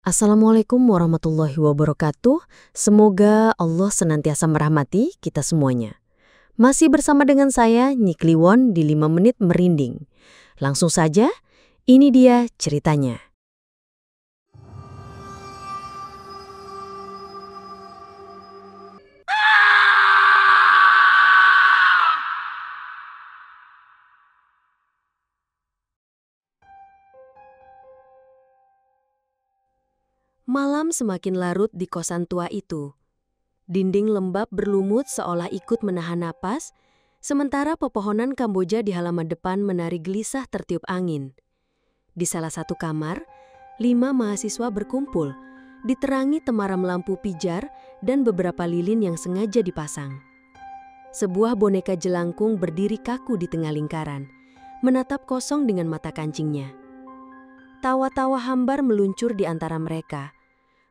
Assalamualaikum warahmatullahi wabarakatuh. Semoga Allah senantiasa merahmati kita semuanya. Masih bersama dengan saya, Nyi Kliwon di 5 Menit Merinding. Langsung saja, ini dia ceritanya. Malam semakin larut di kosan tua itu. Dinding lembab berlumut seolah ikut menahan napas, sementara pepohonan Kamboja di halaman depan menari gelisah tertiup angin. Di salah satu kamar, 5 mahasiswa berkumpul, diterangi temaram lampu pijar dan beberapa lilin yang sengaja dipasang. Sebuah boneka jelangkung berdiri kaku di tengah lingkaran, menatap kosong dengan mata kancingnya. Tawa-tawa hambar meluncur di antara mereka,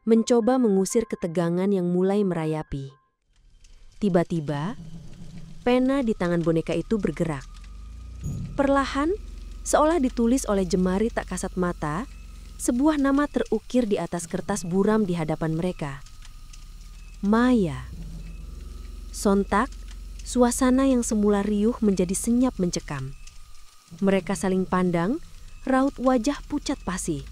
mencoba mengusir ketegangan yang mulai merayapi. Tiba-tiba, pena di tangan boneka itu bergerak. Perlahan, seolah ditulis oleh jemari tak kasat mata, sebuah nama terukir di atas kertas buram di hadapan mereka. Maya. Sontak, suasana yang semula riuh menjadi senyap mencekam. Mereka saling pandang, raut wajah pucat pasi.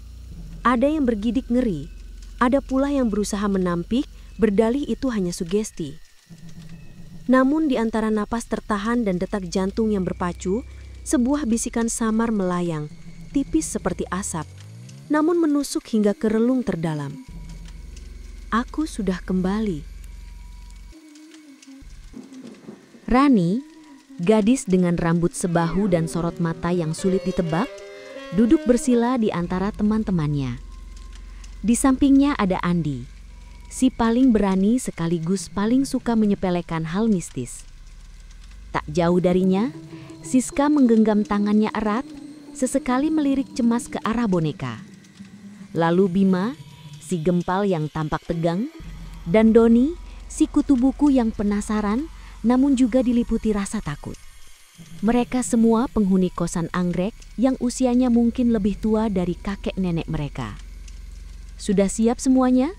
Ada yang bergidik ngeri. Ada pula yang berusaha menampik, berdalih itu hanya sugesti. Namun di antara napas tertahan dan detak jantung yang berpacu, sebuah bisikan samar melayang, tipis seperti asap, namun menusuk hingga ke relung terdalam. Aku sudah kembali. Rani, gadis dengan rambut sebahu dan sorot mata yang sulit ditebak, duduk bersila di antara teman-temannya. Di sampingnya ada Andi, si paling berani sekaligus paling suka menyepelekan hal mistis. Tak jauh darinya, Siska menggenggam tangannya erat, sesekali melirik cemas ke arah boneka. Lalu Bima, si gempal yang tampak tegang, dan Doni, si kutu buku yang penasaran namun juga diliputi rasa takut. Mereka semua penghuni kosan anggrek yang usianya mungkin lebih tua dari kakek nenek mereka. "Sudah siap semuanya?"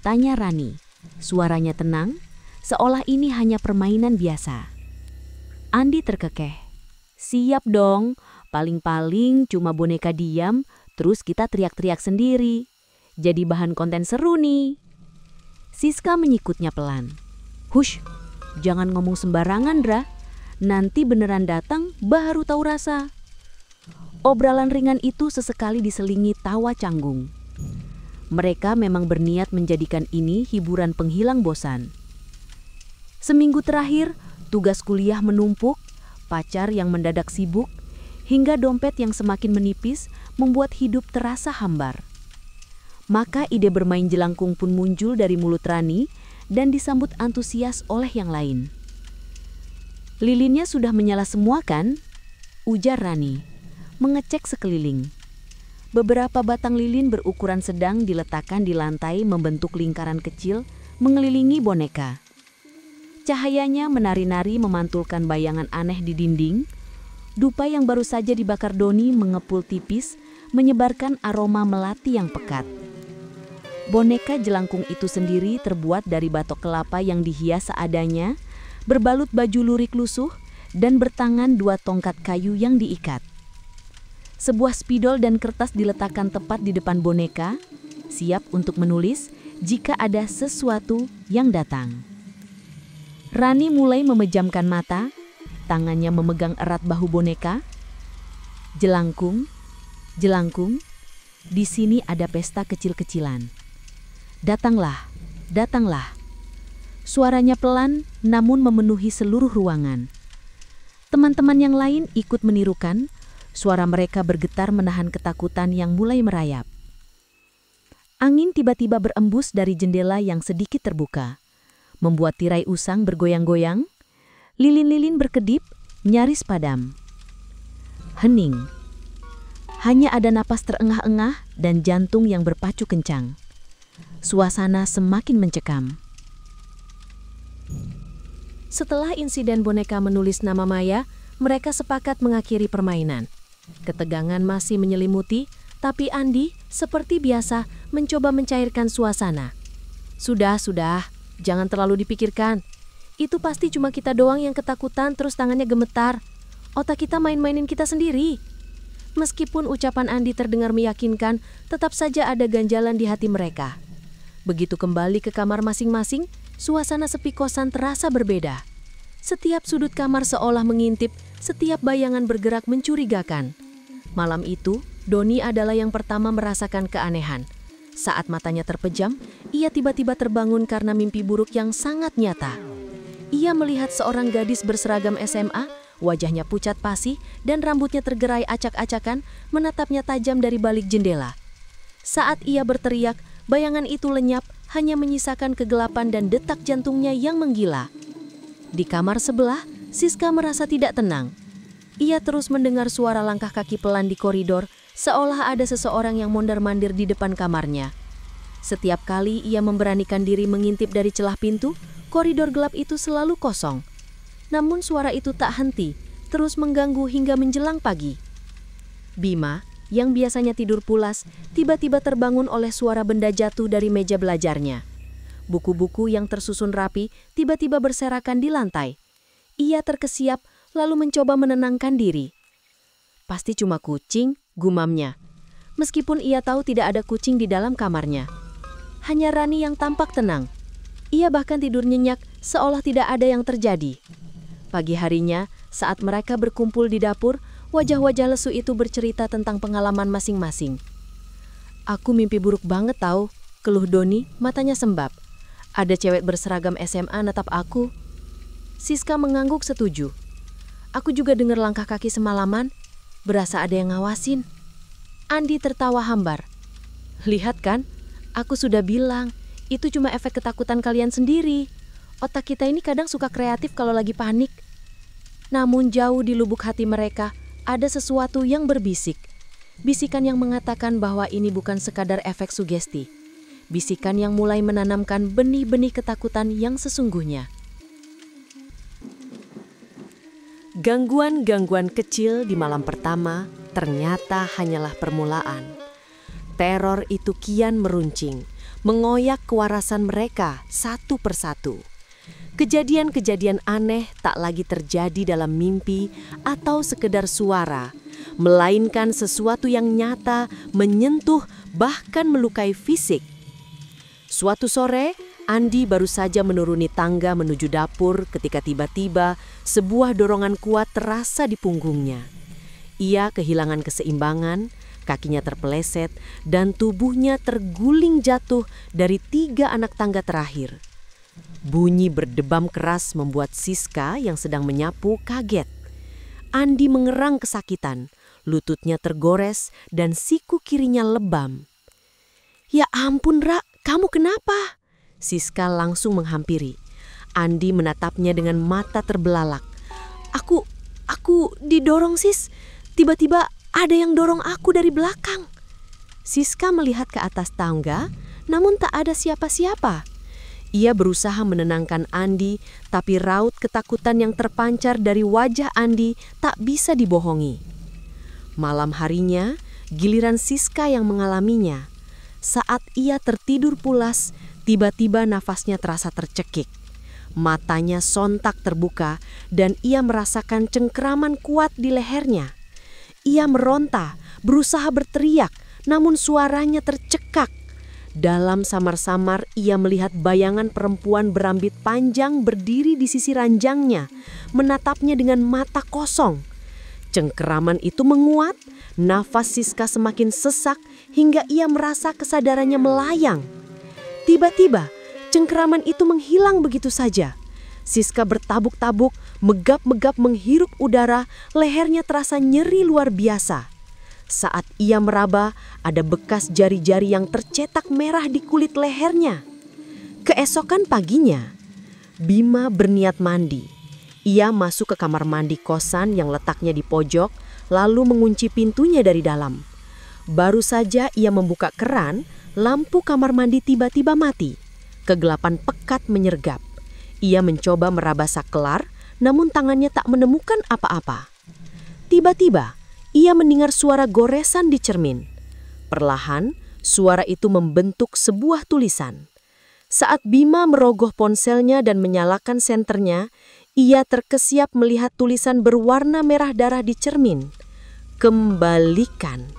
tanya Rani. Suaranya tenang, seolah ini hanya permainan biasa. Andi terkekeh. "Siap dong, paling-paling cuma boneka diam, terus kita teriak-teriak sendiri. Jadi bahan konten seru nih." Siska menyikutnya pelan. "Hush, jangan ngomong sembarangan, Dra. Nanti beneran datang baru tahu rasa." Obrolan ringan itu sesekali diselingi tawa canggung. Mereka memang berniat menjadikan ini hiburan penghilang bosan. Seminggu terakhir, tugas kuliah menumpuk, pacar yang mendadak sibuk, hingga dompet yang semakin menipis membuat hidup terasa hambar. Maka ide bermain jelangkung pun muncul dari mulut Rani dan disambut antusias oleh yang lain. "Lilinnya sudah menyala semua kan?" ujar Rani, mengecek sekeliling. Beberapa batang lilin berukuran sedang diletakkan di lantai membentuk lingkaran kecil mengelilingi boneka. Cahayanya menari-nari memantulkan bayangan aneh di dinding. Dupa yang baru saja dibakar Doni mengepul tipis, menyebarkan aroma melati yang pekat. Boneka jelangkung itu sendiri terbuat dari batok kelapa yang dihias seadanya, berbalut baju lurik lusuh, dan bertangan 2 tongkat kayu yang diikat. Sebuah spidol dan kertas diletakkan tepat di depan boneka, siap untuk menulis jika ada sesuatu yang datang. Rani mulai memejamkan mata, tangannya memegang erat bahu boneka. "Jelangkung, jelangkung, di sini ada pesta kecil-kecilan. Datanglah, datanglah." Suaranya pelan namun memenuhi seluruh ruangan. Teman-teman yang lain ikut menirukan. Suara mereka bergetar menahan ketakutan yang mulai merayap. Angin tiba-tiba berembus dari jendela yang sedikit terbuka, membuat tirai usang bergoyang-goyang. Lilin-lilin berkedip, nyaris padam. Hening. Hanya ada napas terengah-engah dan jantung yang berpacu kencang. Suasana semakin mencekam. Setelah insiden boneka menulis nama Maya, mereka sepakat mengakhiri permainan. Ketegangan masih menyelimuti, Tapi Andi, seperti biasa, mencoba mencairkan suasana. Sudah, jangan terlalu dipikirkan. Itu pasti cuma kita doang yang ketakutan terus tangannya gemetar. Otak kita main-mainin kita sendiri. Meskipun ucapan Andi terdengar meyakinkan, tetap saja ada ganjalan di hati mereka. Begitu kembali ke kamar masing-masing, suasana sepi kosan terasa berbeda. Setiap sudut kamar seolah mengintip, setiap bayangan bergerak mencurigakan. Malam itu, Doni adalah yang pertama merasakan keanehan. Saat matanya terpejam, ia tiba-tiba terbangun karena mimpi buruk yang sangat nyata. Ia melihat seorang gadis berseragam SMA, wajahnya pucat pasi dan rambutnya tergerai acak-acakan, menatapnya tajam dari balik jendela. Saat ia berteriak, bayangan itu lenyap, hanya menyisakan kegelapan dan detak jantungnya yang menggila. Di kamar sebelah, Siska merasa tidak tenang. Ia terus mendengar suara langkah kaki pelan di koridor, seolah ada seseorang yang mondar-mandir di depan kamarnya. Setiap kali ia memberanikan diri mengintip dari celah pintu, koridor gelap itu selalu kosong. Namun suara itu tak henti, terus mengganggu hingga menjelang pagi. Bima, yang biasanya tidur pulas, tiba-tiba terbangun oleh suara benda jatuh dari meja belajarnya. Buku-buku yang tersusun rapi tiba-tiba berserakan di lantai. Ia terkesiap, lalu mencoba menenangkan diri. Pasti cuma kucing, gumamnya. Meskipun ia tahu tidak ada kucing di dalam kamarnya. Hanya Rani yang tampak tenang. Ia bahkan tidur nyenyak, seolah tidak ada yang terjadi. Pagi harinya, saat mereka berkumpul di dapur, wajah-wajah lesu itu bercerita tentang pengalaman masing-masing. "Aku mimpi buruk banget tahu," keluh Doni, matanya sembab. "Ada cewek berseragam SMA natap aku." Siska mengangguk setuju. "Aku juga dengar langkah kaki semalaman, berasa ada yang ngawasin." Andi tertawa hambar. "Lihat kan, aku sudah bilang, itu cuma efek ketakutan kalian sendiri. Otak kita ini kadang suka kreatif kalau lagi panik." Namun jauh di lubuk hati mereka, ada sesuatu yang berbisik. Bisikan yang mengatakan bahwa ini bukan sekadar efek sugesti. Bisikan yang mulai menanamkan benih-benih ketakutan yang sesungguhnya. Gangguan-gangguan kecil di malam pertama ternyata hanyalah permulaan. Teror itu kian meruncing, mengoyak kewarasan mereka satu persatu. Kejadian-kejadian aneh tak lagi terjadi dalam mimpi atau sekedar suara, melainkan sesuatu yang nyata, menyentuh, bahkan melukai fisik. Suatu sore, Andi baru saja menuruni tangga menuju dapur ketika tiba-tiba sebuah dorongan kuat terasa di punggungnya. Ia kehilangan keseimbangan, kakinya terpeleset, dan tubuhnya terguling jatuh dari 3 anak tangga terakhir. Bunyi berdebam keras membuat Siska yang sedang menyapu kaget. Andi mengerang kesakitan, lututnya tergores dan siku kirinya lebam. "Ya ampun, Ra, kamu kenapa?" Siska langsung menghampiri. Andi menatapnya dengan mata terbelalak. Aku didorong, Sis. Tiba-tiba ada yang dorong aku dari belakang." Siska melihat ke atas tangga, namun tak ada siapa-siapa. Ia berusaha menenangkan Andi, tapi raut ketakutan yang terpancar dari wajah Andi tak bisa dibohongi. Malam harinya, giliran Siska yang mengalaminya. Saat ia tertidur pulas, tiba-tiba nafasnya terasa tercekik. Matanya sontak terbuka dan ia merasakan cengkeraman kuat di lehernya. Ia meronta, berusaha berteriak, namun suaranya tercekak. Dalam samar-samar ia melihat bayangan perempuan berambut panjang berdiri di sisi ranjangnya, menatapnya dengan mata kosong. Cengkeraman itu menguat, nafas Siska semakin sesak hingga ia merasa kesadarannya melayang. Tiba-tiba, cengkeraman itu menghilang begitu saja. Siska bertabuk-tabuk, megap-megap menghirup udara, lehernya terasa nyeri luar biasa. Saat ia meraba, ada bekas jari-jari yang tercetak merah di kulit lehernya. Keesokan paginya, Bima berniat mandi. Ia masuk ke kamar mandi kosan yang letaknya di pojok, lalu mengunci pintunya dari dalam. Baru saja ia membuka keran, lampu kamar mandi tiba-tiba mati. Kegelapan pekat menyergap. Ia mencoba meraba saklar, namun tangannya tak menemukan apa-apa. Tiba-tiba, ia mendengar suara goresan di cermin. Perlahan, suara itu membentuk sebuah tulisan. Saat Bima merogoh ponselnya dan menyalakan senternya, ia terkesiap melihat tulisan berwarna merah darah di cermin. Kembalikan.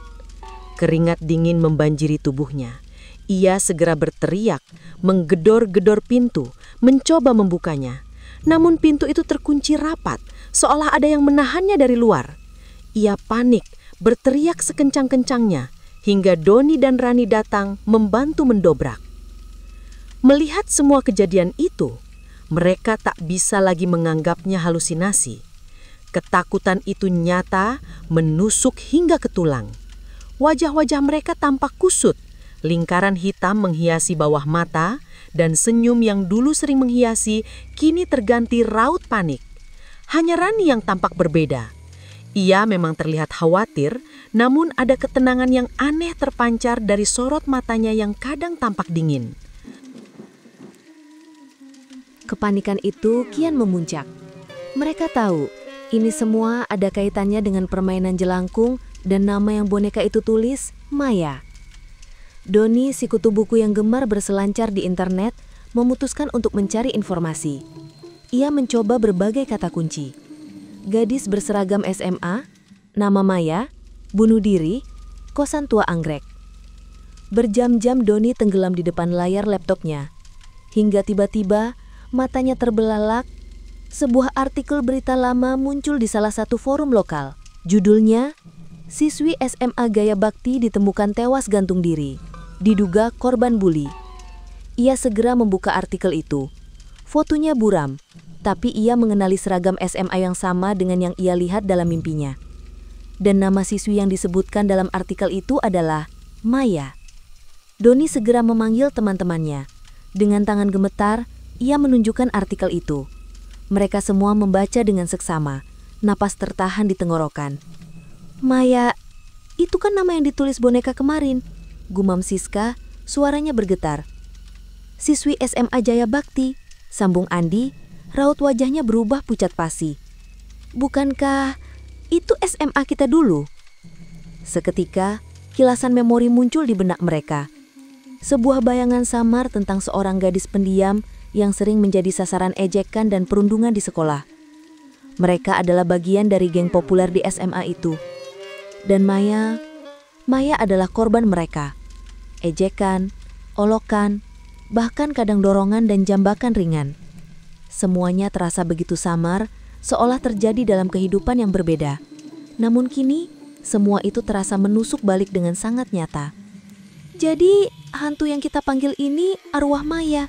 Keringat dingin membanjiri tubuhnya. Ia segera berteriak, menggedor-gedor pintu, mencoba membukanya. Namun pintu itu terkunci rapat, seolah ada yang menahannya dari luar. Ia panik, berteriak sekencang-kencangnya, hingga Doni dan Rani datang membantu mendobrak. Melihat semua kejadian itu, mereka tak bisa lagi menganggapnya halusinasi. Ketakutan itu nyata, menusuk hingga ke tulang. Wajah-wajah mereka tampak kusut, lingkaran hitam menghiasi bawah mata, dan senyum yang dulu sering menghiasi kini terganti raut panik. Hanya Rani yang tampak berbeda. Ia memang terlihat khawatir, namun ada ketenangan yang aneh terpancar dari sorot matanya yang kadang tampak dingin. Kepanikan itu kian memuncak. Mereka tahu ini semua ada kaitannya dengan permainan jelangkung dan nama yang boneka itu tulis, Maya. Doni, si kutu buku yang gemar berselancar di internet, memutuskan untuk mencari informasi. Ia mencoba berbagai kata kunci. Gadis berseragam SMA, nama Maya, bunuh diri, kosan tua anggrek. Berjam-jam Doni tenggelam di depan layar laptopnya. Hingga tiba-tiba matanya terbelalak, sebuah artikel berita lama muncul di salah satu forum lokal. Judulnya, Siswi SMA Gaya Bakti ditemukan tewas gantung diri, diduga korban bully. Ia segera membuka artikel itu. Fotonya buram, tapi ia mengenali seragam SMA yang sama dengan yang ia lihat dalam mimpinya. Dan nama siswi yang disebutkan dalam artikel itu adalah Maya. Doni segera memanggil teman-temannya. Dengan tangan gemetar, ia menunjukkan artikel itu. Mereka semua membaca dengan seksama, napas tertahan di tenggorokan. Maya, itu kan nama yang ditulis boneka kemarin, gumam Siska, suaranya bergetar. Siswi SMA Jaya Bakti, sambung Andi, raut wajahnya berubah pucat pasi. Bukankah itu SMA kita dulu? Seketika, kilasan memori muncul di benak mereka. Sebuah bayangan samar tentang seorang gadis pendiam yang sering menjadi sasaran ejekan dan perundungan di sekolah. Mereka adalah bagian dari geng populer di SMA itu. Dan Maya adalah korban mereka. Ejekan, olokan, bahkan kadang dorongan dan jambakan ringan. Semuanya terasa begitu samar, seolah terjadi dalam kehidupan yang berbeda. Namun kini, semua itu terasa menusuk balik dengan sangat nyata. Jadi, hantu yang kita panggil ini arwah Maya?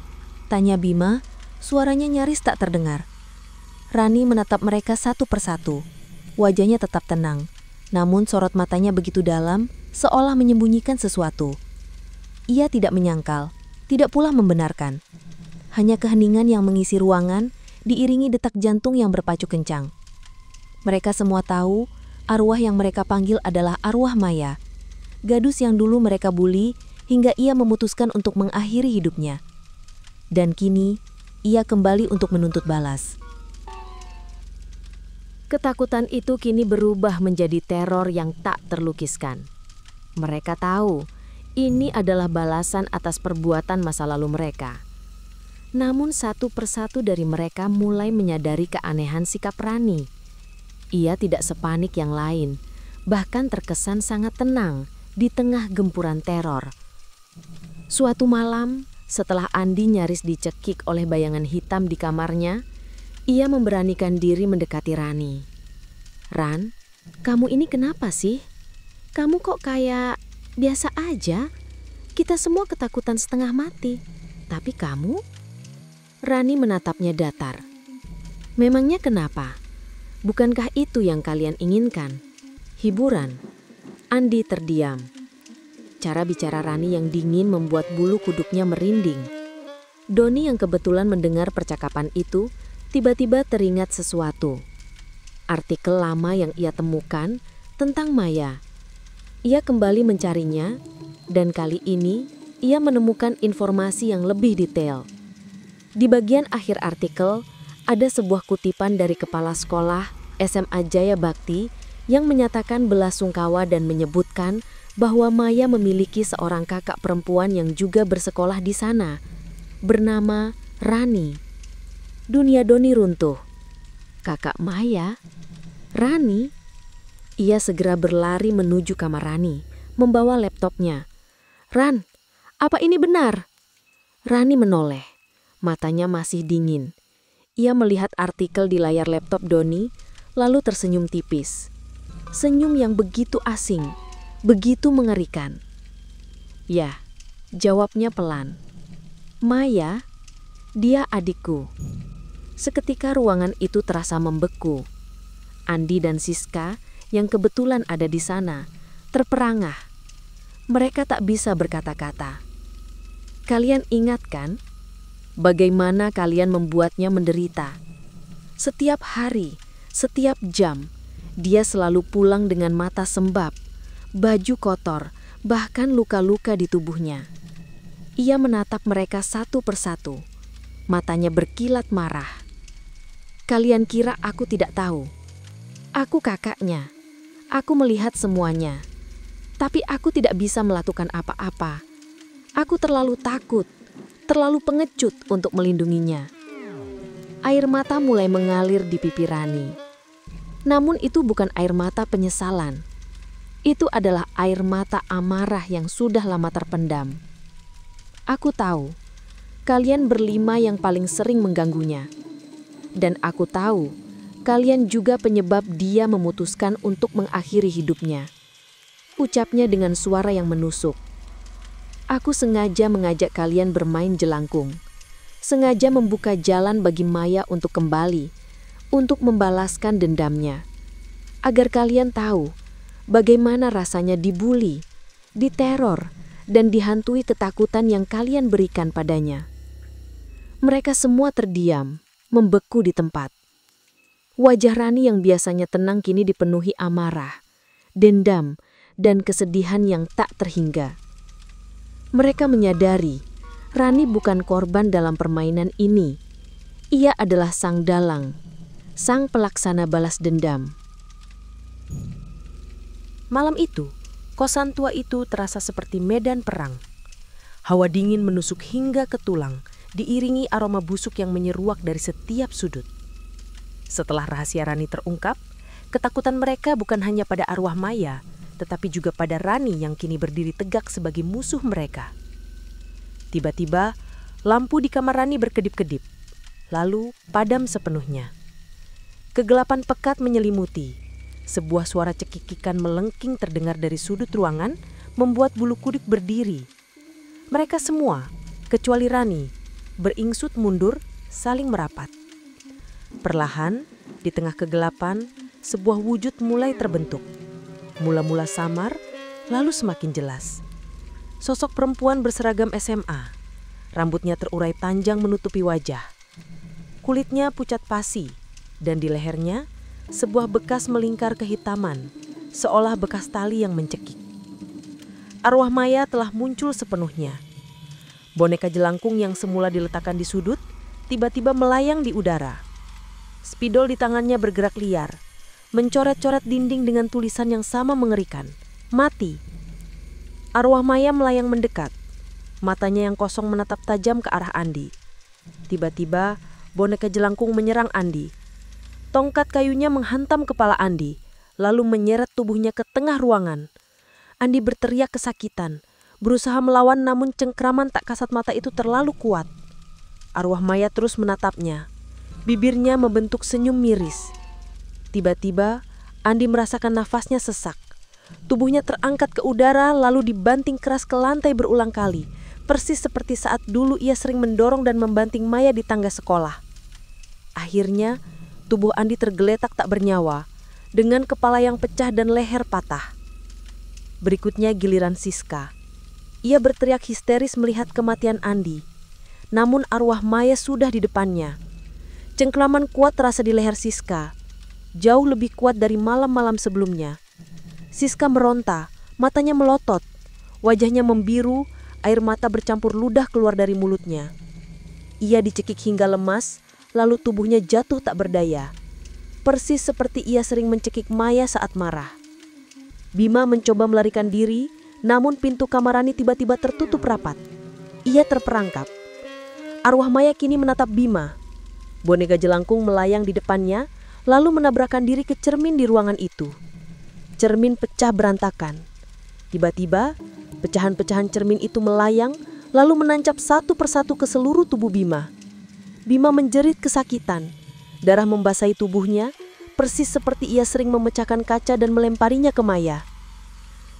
Tanya Bima, suaranya nyaris tak terdengar. Rani menatap mereka satu persatu. Wajahnya tetap tenang, namun sorot matanya begitu dalam, seolah menyembunyikan sesuatu. Ia tidak menyangkal, tidak pula membenarkan. Hanya keheningan yang mengisi ruangan, diiringi detak jantung yang berpacu kencang. Mereka semua tahu, arwah yang mereka panggil adalah arwah Maya. Gadis yang dulu mereka bully, hingga ia memutuskan untuk mengakhiri hidupnya. Dan kini, ia kembali untuk menuntut balas. Ketakutan itu kini berubah menjadi teror yang tak terlukiskan. Mereka tahu ini adalah balasan atas perbuatan masa lalu mereka. Namun satu persatu dari mereka mulai menyadari keanehan sikap Rani. Ia tidak sepanik yang lain, bahkan terkesan sangat tenang di tengah gempuran teror. Suatu malam, setelah Andi nyaris dicekik oleh bayangan hitam di kamarnya, ia memberanikan diri mendekati Rani. Ran, kamu ini kenapa sih? Kamu kok kayak biasa aja? Kita semua ketakutan setengah mati. Tapi kamu? Rani menatapnya datar. Memangnya kenapa? Bukankah itu yang kalian inginkan? Hiburan? Andi terdiam. Cara bicara Rani yang dingin membuat bulu kuduknya merinding. Doni yang kebetulan mendengar percakapan itu, tiba-tiba teringat sesuatu. Artikel lama yang ia temukan tentang Maya. Ia kembali mencarinya, dan kali ini ia menemukan informasi yang lebih detail. Di bagian akhir artikel, ada sebuah kutipan dari kepala sekolah SMA Jaya Bakti yang menyatakan belasungkawa dan menyebutkan bahwa Maya memiliki seorang kakak perempuan yang juga bersekolah di sana, bernama Rani. Dunia Doni runtuh. Kakak Maya? Rani? Ia segera berlari menuju kamar Rani, membawa laptopnya. "Ran, apa ini benar?" Rani menoleh, matanya masih dingin. Ia melihat artikel di layar laptop Doni, lalu tersenyum tipis. Senyum yang begitu asing, begitu mengerikan. "Ya," jawabnya pelan. "Maya, dia adikku." Seketika ruangan itu terasa membeku. Andi dan Siska yang kebetulan ada di sana terperangah. Mereka tak bisa berkata-kata. "Kalian ingat kan? Bagaimana kalian membuatnya menderita? Setiap hari, setiap jam, dia selalu pulang dengan mata sembab, baju kotor, bahkan luka-luka di tubuhnya." Ia menatap mereka satu persatu. Matanya berkilat marah. "Kalian kira aku tidak tahu? Aku kakaknya. Aku melihat semuanya. Tapi aku tidak bisa melakukan apa-apa. Aku terlalu takut, terlalu pengecut untuk melindunginya." Air mata mulai mengalir di pipi Rani. Namun itu bukan air mata penyesalan. Itu adalah air mata amarah yang sudah lama terpendam. "Aku tahu, kalian berlima yang paling sering mengganggunya. Dan aku tahu, kalian juga penyebab dia memutuskan untuk mengakhiri hidupnya," ucapnya dengan suara yang menusuk. "Aku sengaja mengajak kalian bermain jelangkung. Sengaja membuka jalan bagi Maya untuk kembali, untuk membalaskan dendamnya. Agar kalian tahu bagaimana rasanya dibuli, diteror, dan dihantui ketakutan yang kalian berikan padanya." Mereka semua terdiam, membeku di tempat. Wajah Rani yang biasanya tenang kini dipenuhi amarah, dendam, dan kesedihan yang tak terhingga. Mereka menyadari Rani bukan korban dalam permainan ini. Ia adalah sang dalang, sang pelaksana balas dendam. Malam itu, kosan tua itu terasa seperti medan perang. Hawa dingin menusuk hingga ke tulang, diiringi aroma busuk yang menyeruak dari setiap sudut. Setelah rahasia Rani terungkap, ketakutan mereka bukan hanya pada arwah Maya, tetapi juga pada Rani yang kini berdiri tegak sebagai musuh mereka. Tiba-tiba, lampu di kamar Rani berkedip-kedip, lalu padam sepenuhnya. Kegelapan pekat menyelimuti. Sebuah suara cekikikan melengking terdengar dari sudut ruangan, membuat bulu kuduk berdiri. Mereka semua, kecuali Rani, beringsut mundur, saling merapat. Perlahan, di tengah kegelapan, sebuah wujud mulai terbentuk. Mula-mula samar, lalu semakin jelas. Sosok perempuan berseragam SMA. Rambutnya terurai panjang menutupi wajah. Kulitnya pucat pasi, dan di lehernya sebuah bekas melingkar kehitaman, seolah bekas tali yang mencekik. Arwah Maya telah muncul sepenuhnya. Boneka jelangkung yang semula diletakkan di sudut, tiba-tiba melayang di udara. Spidol di tangannya bergerak liar, mencoret-coret dinding dengan tulisan yang sama mengerikan, "Mati." Arwah Maya melayang mendekat, matanya yang kosong menatap tajam ke arah Andi. Tiba-tiba, boneka jelangkung menyerang Andi. Tongkat kayunya menghantam kepala Andi, lalu menyeret tubuhnya ke tengah ruangan. Andi berteriak kesakitan, berusaha melawan namun cengkraman tak kasat mata itu terlalu kuat. Arwah Maya terus menatapnya. Bibirnya membentuk senyum miris. Tiba-tiba, Andi merasakan nafasnya sesak. Tubuhnya terangkat ke udara lalu dibanting keras ke lantai berulang kali, persis seperti saat dulu ia sering mendorong dan membanting Maya di tangga sekolah. Akhirnya, tubuh Andi tergeletak tak bernyawa, dengan kepala yang pecah dan leher patah. Berikutnya giliran Siska. Ia berteriak histeris melihat kematian Andi. Namun arwah Maya sudah di depannya. Cengkraman kuat terasa di leher Siska, jauh lebih kuat dari malam-malam sebelumnya. Siska meronta, matanya melotot, wajahnya membiru, air mata bercampur ludah keluar dari mulutnya. Ia dicekik hingga lemas, lalu tubuhnya jatuh tak berdaya. Persis seperti ia sering mencekik Maya saat marah. Bima mencoba melarikan diri, Namun pintu kamar Rani tiba-tiba tertutup rapat. Ia terperangkap. Arwah Maya kini menatap Bima. Boneka jelangkung melayang di depannya, lalu menabrakkan diri ke cermin di ruangan itu. Cermin pecah berantakan. Tiba-tiba, pecahan-pecahan cermin itu melayang, lalu menancap satu persatu ke seluruh tubuh Bima. Bima menjerit kesakitan. Darah membasahi tubuhnya, persis seperti ia sering memecahkan kaca dan melemparinya ke Maya.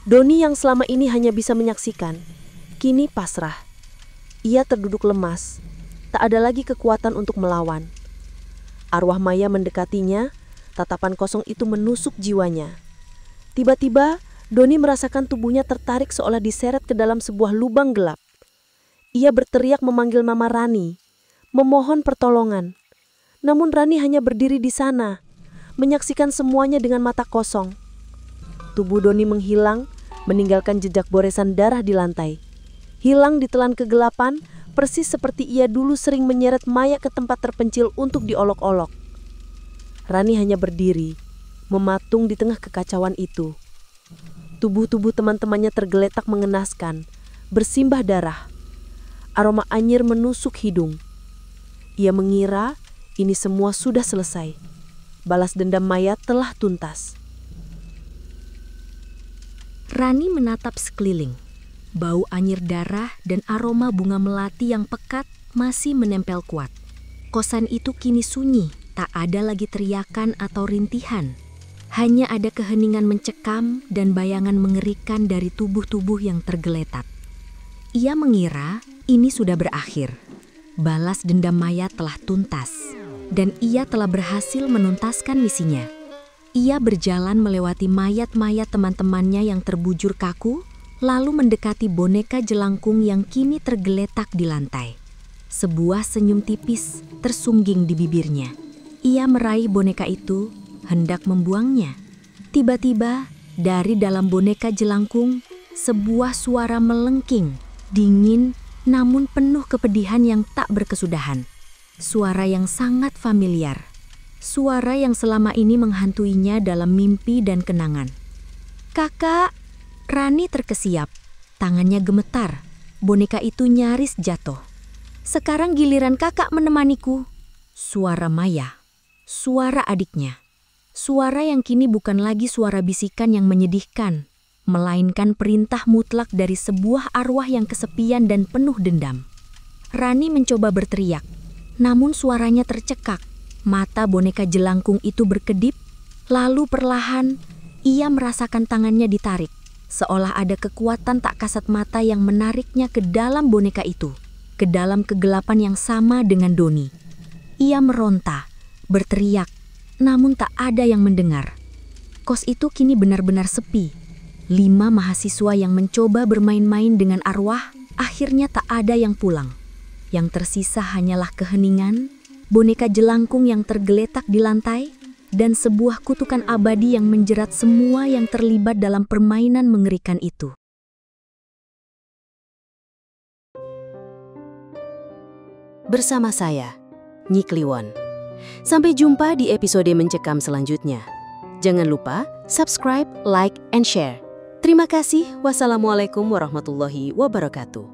Doni yang selama ini hanya bisa menyaksikan, kini pasrah. Ia terduduk lemas, tak ada lagi kekuatan untuk melawan. Arwah Maya mendekatinya, tatapan kosong itu menusuk jiwanya. Tiba-tiba, Doni merasakan tubuhnya tertarik seolah diseret ke dalam sebuah lubang gelap. Ia berteriak memanggil Mama Rani, memohon pertolongan. Namun Rani hanya berdiri di sana, menyaksikan semuanya dengan mata kosong. Tubuh Doni menghilang, meninggalkan jejak goresan darah di lantai. Hilang ditelan kegelapan, persis seperti ia dulu sering menyeret Maya ke tempat terpencil untuk diolok-olok. Rani hanya berdiri, mematung di tengah kekacauan itu. Tubuh-tubuh teman-temannya tergeletak mengenaskan, bersimbah darah. Aroma anyir menusuk hidung. Ia mengira ini semua sudah selesai. Balas dendam Maya telah tuntas. Rani menatap sekeliling. Bau anyir darah dan aroma bunga melati yang pekat masih menempel kuat. Kosan itu kini sunyi, tak ada lagi teriakan atau rintihan. Hanya ada keheningan mencekam dan bayangan mengerikan dari tubuh-tubuh yang tergeletak. Ia mengira ini sudah berakhir. Balas dendam Maya telah tuntas, dan ia telah berhasil menuntaskan misinya. Ia berjalan melewati mayat-mayat teman-temannya yang terbujur kaku, lalu mendekati boneka jelangkung yang kini tergeletak di lantai. Sebuah senyum tipis tersungging di bibirnya. Ia meraih boneka itu, hendak membuangnya. Tiba-tiba, dari dalam boneka jelangkung, sebuah suara melengking, dingin, namun penuh kepedihan yang tak berkesudahan. Suara yang sangat familiar. Suara yang selama ini menghantuinya dalam mimpi dan kenangan. "Kakak!" Rani terkesiap. Tangannya gemetar. Boneka itu nyaris jatuh. "Sekarang giliran kakak menemaniku." Suara Maya. Suara adiknya. Suara yang kini bukan lagi suara bisikan yang menyedihkan, melainkan perintah mutlak dari sebuah arwah yang kesepian dan penuh dendam. Rani mencoba berteriak, namun suaranya tercekak. Mata boneka jelangkung itu berkedip, lalu perlahan ia merasakan tangannya ditarik, seolah ada kekuatan tak kasat mata yang menariknya ke dalam boneka itu, ke dalam kegelapan yang sama dengan Doni. Ia meronta, berteriak, namun tak ada yang mendengar. Kos itu kini benar-benar sepi. 5 mahasiswa yang mencoba bermain-main dengan arwah, akhirnya tak ada yang pulang. Yang tersisa hanyalah keheningan, boneka jelangkung yang tergeletak di lantai, dan sebuah kutukan abadi yang menjerat semua yang terlibat dalam permainan mengerikan itu. Bersama saya, Nyi Kliwon. Sampai jumpa di episode Mencekam selanjutnya. Jangan lupa subscribe, like, and share. Terima kasih. Wassalamualaikum warahmatullahi wabarakatuh.